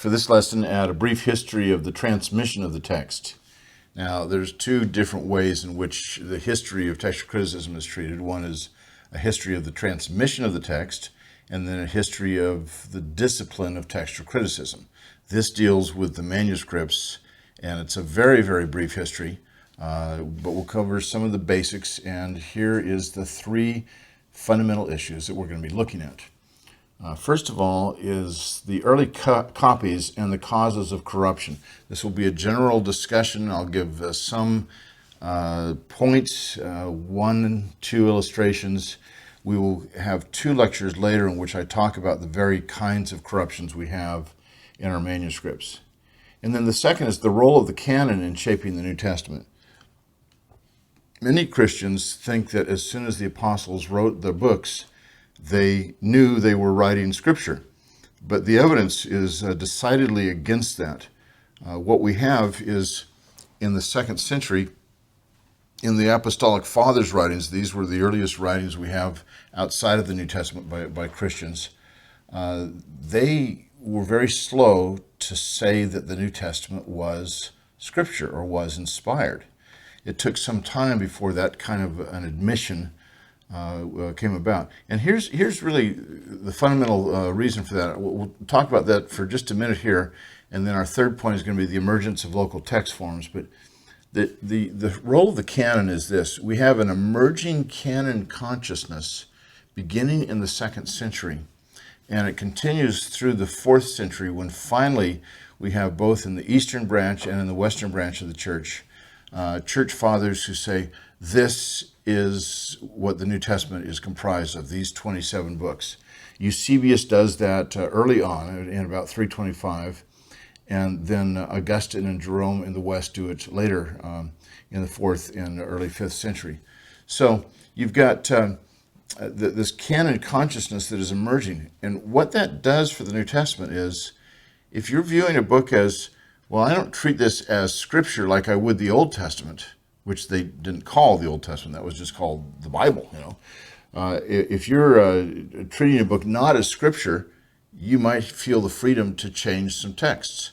for this lesson add a brief history of the transmission of the text. Now, there's two different ways in which the history of textual criticism is treated. One is a history of the transmission of the text, and then a history of the discipline of textual criticism. This deals with the manuscripts, and it's a very, very brief history, but we'll cover some of the basics, and here is the three fundamental issues that we're going to be looking at. First of all is the early copies and the causes of corruption. This will be a general discussion. I'll give some points, 1 and 2 illustrations. We will have 2 lectures later in which I talk about the very kinds of corruptions we have in our manuscripts. And then the second is the role of the canon in shaping the New Testament. Many Christians think that as soon as the apostles wrote the books, they knew they were writing Scripture. But the evidence is decidedly against that. What we have is in the 2nd century, in the Apostolic Fathers' writings, these were the earliest writings we have outside of the New Testament by Christians. They were very slow to say that the New Testament was Scripture or was inspired. It took some time before that kind of an admission came about. And here's really the fundamental reason for that. We'll talk about that for just a minute here, and then our third point is going to be the emergence of local text forms. But the role of the canon is this. We have an emerging canon consciousness beginning in the 2nd century, and it continues through the 4th century when finally we have both in the Eastern branch and in the Western branch of the church, church fathers who say, this is what the New Testament is comprised of, these 27 books. Eusebius does that early on in about 325, and then Augustine and Jerome in the West do it later in the 4th and early 5th century. So you've got this canon consciousness that is emerging, and what that does for the New Testament is, if you're viewing a book as, well, I don't treat this as Scripture like I would the Old Testament, which they didn't call the Old Testament. That was just called the Bible, you know. If you're treating a book not as Scripture, you might feel the freedom to change some texts.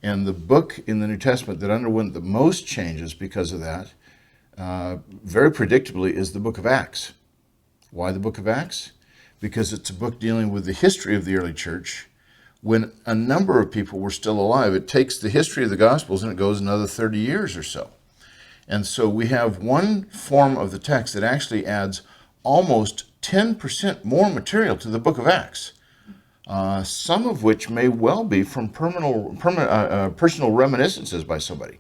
And the book in the New Testament that underwent the most changes because of that, very predictably, is the book of Acts. Why the book of Acts? Because it's a book dealing with the history of the early church when a number of people were still alive. It takes the history of the Gospels and it goes another 30 years or so. And so we have one form of the text that actually adds almost 10% more material to the book of Acts, some of which may well be from personal reminiscences by somebody.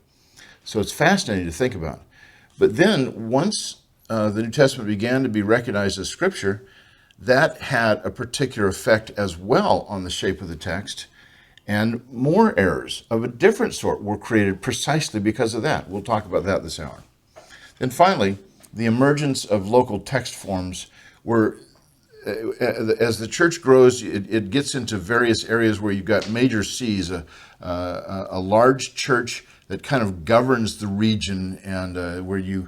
So it's fascinating to think about. But then once the New Testament began to be recognized as Scripture, that had a particular effect as well on the shape of the text. And more errors of a different sort were created precisely because of that. We'll talk about that this hour. Then finally, the emergence of local text forms were, as the church grows, it gets into various areas where you've got major C's, a large church that kind of governs the region, and where you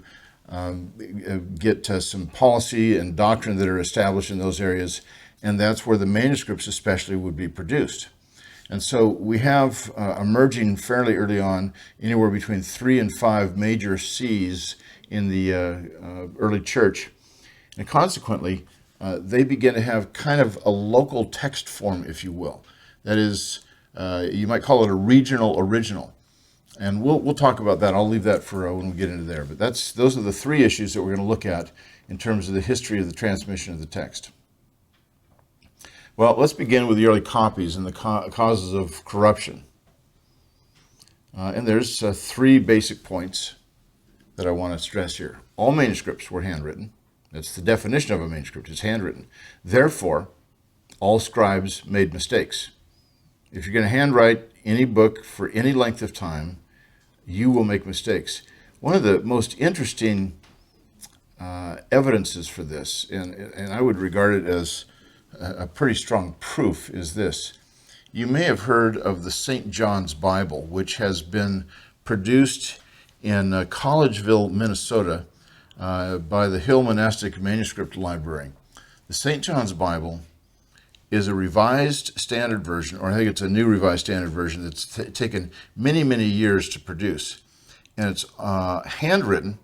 get some policy and doctrine that are established in those areas, and that's where the manuscripts especially would be produced. And so we have emerging fairly early on anywhere between 3 and 5 major C's in the early church. And consequently, they begin to have kind of a local text form, if you will. That is, you might call it a regional original. And we'll talk about that. I'll leave that for when we get into there. But those are the 3 issues that we're going to look at in terms of the history of the transmission of the text. Well, let's begin with the early copies and the causes of corruption. And there's 3 basic points that I want to stress here. All manuscripts were handwritten. That's the definition of a manuscript. It's handwritten. Therefore, all scribes made mistakes. If you're going to handwrite any book for any length of time, you will make mistakes. One of the most interesting evidences for this, and I would regard it as a pretty strong proof, is this. You may have heard of the St. John's Bible, which has been produced in Collegeville, Minnesota, by the Hill Monastic Manuscript Library. The St. John's Bible is a revised standard version, or I think it's a new revised standard version that's taken many, many years to produce. And it's handwritten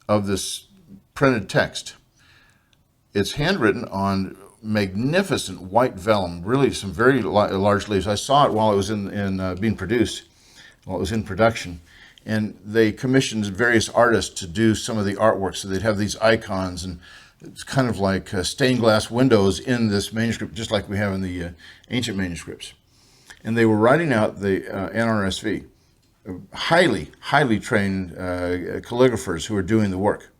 of this printed text. It's handwritten on magnificent white vellum, really some very large leaves. I saw it while it was being produced, while it was in production. And they commissioned various artists to do some of the artwork. So they'd have these icons, and it's kind of like stained glass windows in this manuscript, just like we have in the ancient manuscripts. And they were writing out the NRSV, highly trained calligraphers who were doing the work.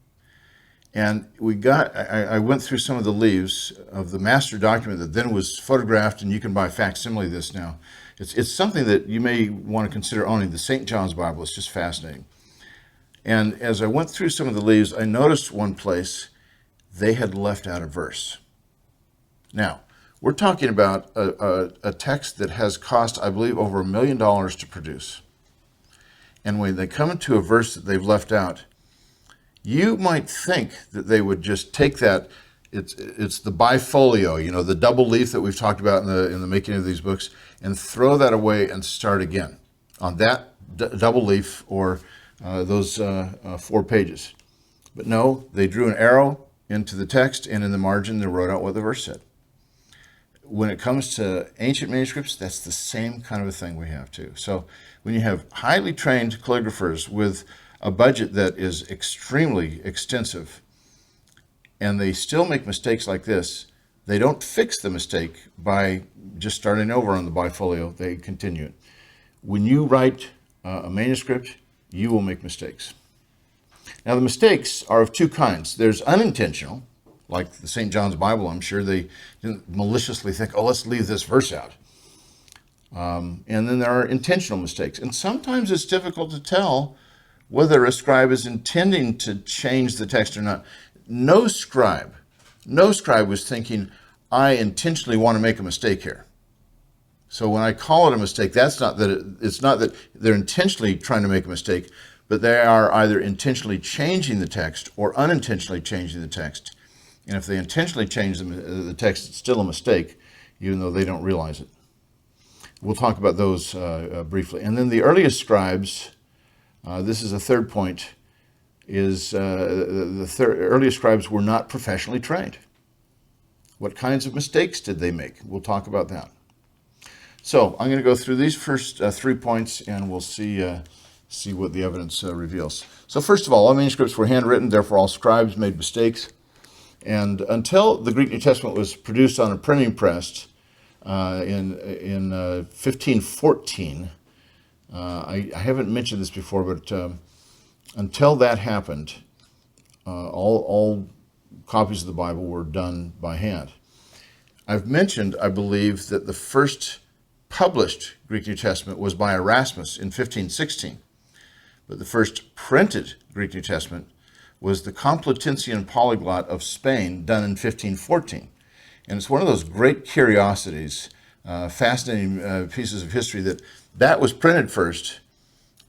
And I went through some of the leaves of the master document that then was photographed, and you can buy facsimile of this now. It's something that you may want to consider owning, the St. John's Bible. It's just fascinating. And as I went through some of the leaves, I noticed one place they had left out a verse. Now, we're talking about a text that has cost, I believe, over $1 million to produce. And when they come into a verse that they've left out, you might think that they would just take that. It's the bifolio, the double leaf that we've talked about in the making of these books, and throw that away and start again on that double leaf or those 4 pages. But no, they drew an arrow into the text, and in the margin they wrote out what the verse said. When it comes to ancient manuscripts, that's the same kind of a thing we have too. So when you have highly trained calligraphers with a budget that is extremely extensive, and they still make mistakes like this, they don't fix the mistake by just starting over on the bifolio. They continue it. When you write a manuscript, you will make mistakes. Now, the mistakes are of 2 kinds. There's unintentional, like the St. John's Bible. I'm sure they didn't maliciously think, oh, let's leave this verse out. And then there are intentional mistakes. And sometimes it's difficult to tell whether a scribe is intending to change the text or not. No scribe was thinking, I intentionally want to make a mistake here. So when I call it a mistake, it's not that they're intentionally trying to make a mistake, but they are either intentionally changing the text or unintentionally changing the text. And if they intentionally change the text, it's still a mistake, even though they don't realize it. We'll talk about those briefly. And then the earliest scribes, this is a third point, is earliest scribes were not professionally trained. What kinds of mistakes did they make? We'll talk about that. So I'm going to go through these first 3 points, and we'll see what the evidence reveals. So first of all manuscripts were handwritten, therefore all scribes made mistakes. And until the Greek New Testament was produced on a printing press in 1514, I haven't mentioned this before, but until that happened, all copies of the Bible were done by hand. I've mentioned, I believe, that the first published Greek New Testament was by Erasmus in 1516. But the first printed Greek New Testament was the Complutensian Polyglot of Spain, done in 1514. And it's one of those great curiosities, fascinating pieces of history, that was printed first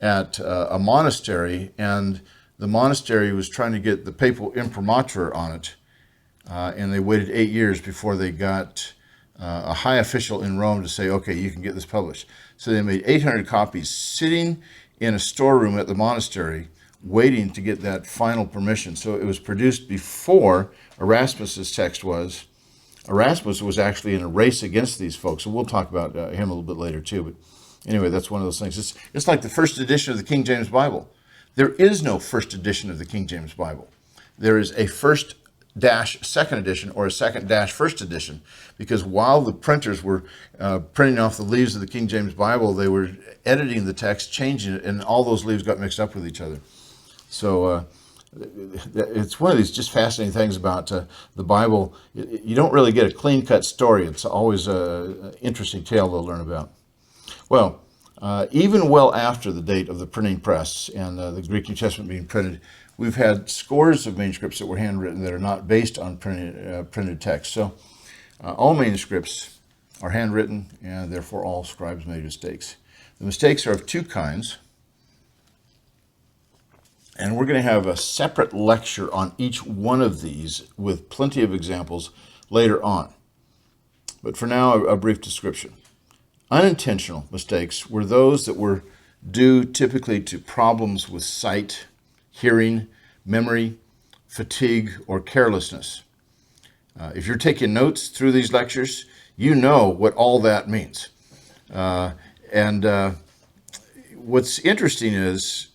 at a monastery, and the monastery was trying to get the papal imprimatur on it, and they waited 8 years before they got a high official in Rome to say, okay, you can get this published. So they made 800 copies sitting in a storeroom at the monastery waiting to get that final permission. So it was produced before Erasmus's text was. Erasmus was actually in a race against these folks, and we'll talk about him a little bit later too. But anyway, that's one of those things. It's like the first edition of the King James Bible. There is no first edition of the King James Bible. There is a first-second edition or a second-first edition, because while the printers were printing off the leaves of the King James Bible, they were editing the text, changing it, and all those leaves got mixed up with each other. So it's one of these just fascinating things about the Bible. You don't really get a clean-cut story. It's always an interesting tale to learn about. Well, even well after the date of the printing press and the Greek New Testament being printed, we've had scores of manuscripts that were handwritten that are not based on printed text. So all manuscripts are handwritten, and therefore all scribes made mistakes. The mistakes are of 2 kinds. And we're going to have a separate lecture on each one of these with plenty of examples later on. But for now, a brief description. Unintentional mistakes were those that were due typically to problems with sight, hearing, memory, fatigue, or carelessness. If you're taking notes through these lectures, you know what all that means. What's interesting is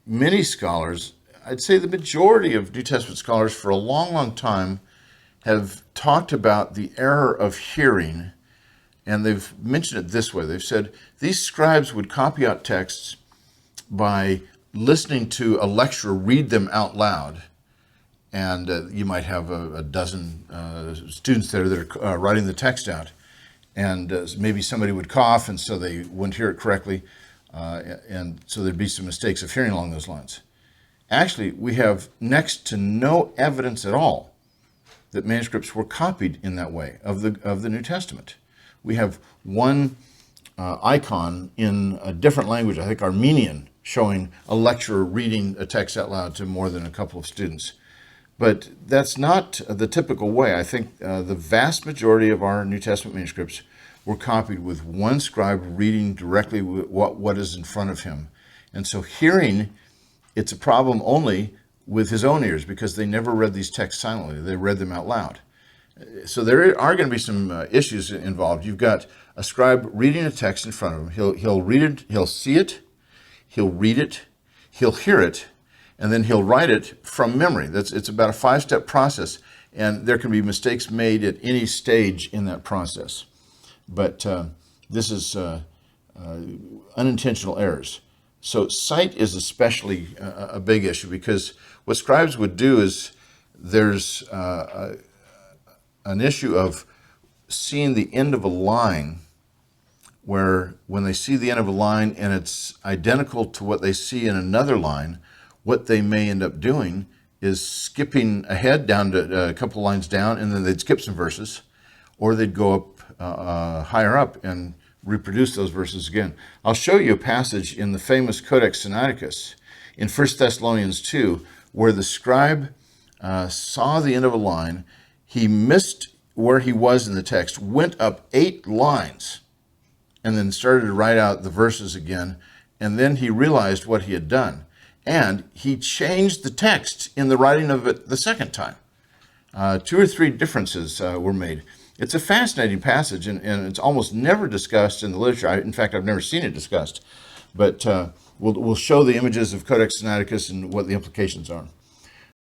many scholars, I'd say the majority of New Testament scholars for a long, long time, have talked about the error of hearing, and they've mentioned it this way. They've said these scribes would copy out texts by listening to a lecturer read them out loud, and you might have a dozen students there that are writing the text out, and maybe somebody would cough, and so they wouldn't hear it correctly, and so there'd be some mistakes of hearing along those lines. Actually, we have next to no evidence at all that manuscripts were copied in that way of the New Testament. We have one icon in a different language, I think Armenian, showing a lecturer reading a text out loud to more than a couple of students. But that's not the typical way. I think the vast majority of our New Testament manuscripts were copied with one scribe reading directly what is in front of him. And so hearing, it's a problem only with his own ears, because they never read these texts silently. They read them out loud. So there are going to be some issues involved. You've got a scribe reading a text in front of him. He'll read it, he'll see it, he'll read it, he'll hear it, and then he'll write it from memory. It's about a 5-step process, and there can be mistakes made at any stage in that process. But this is unintentional errors. So sight is especially a big issue, because what scribes would do is there's an issue of seeing the end of a line, where when they see the end of a line and it's identical to what they see in another line, what they may end up doing is skipping ahead down to a couple lines down, and then they'd skip some verses, or they'd go up higher up and reproduce those verses again. I'll show you a passage in the famous Codex Sinaiticus in 1 Thessalonians 2, where the scribe saw the end of a line, he missed where he was in the text, went up 8 lines, and then started to write out the verses again, and then he realized what he had done. And he changed the text in the writing of it the second time. 2 or 3 differences were made. It's a fascinating passage, and it's almost never discussed in the literature. In fact, I've never seen it discussed. But we'll show the images of Codex Sinaiticus and what the implications are.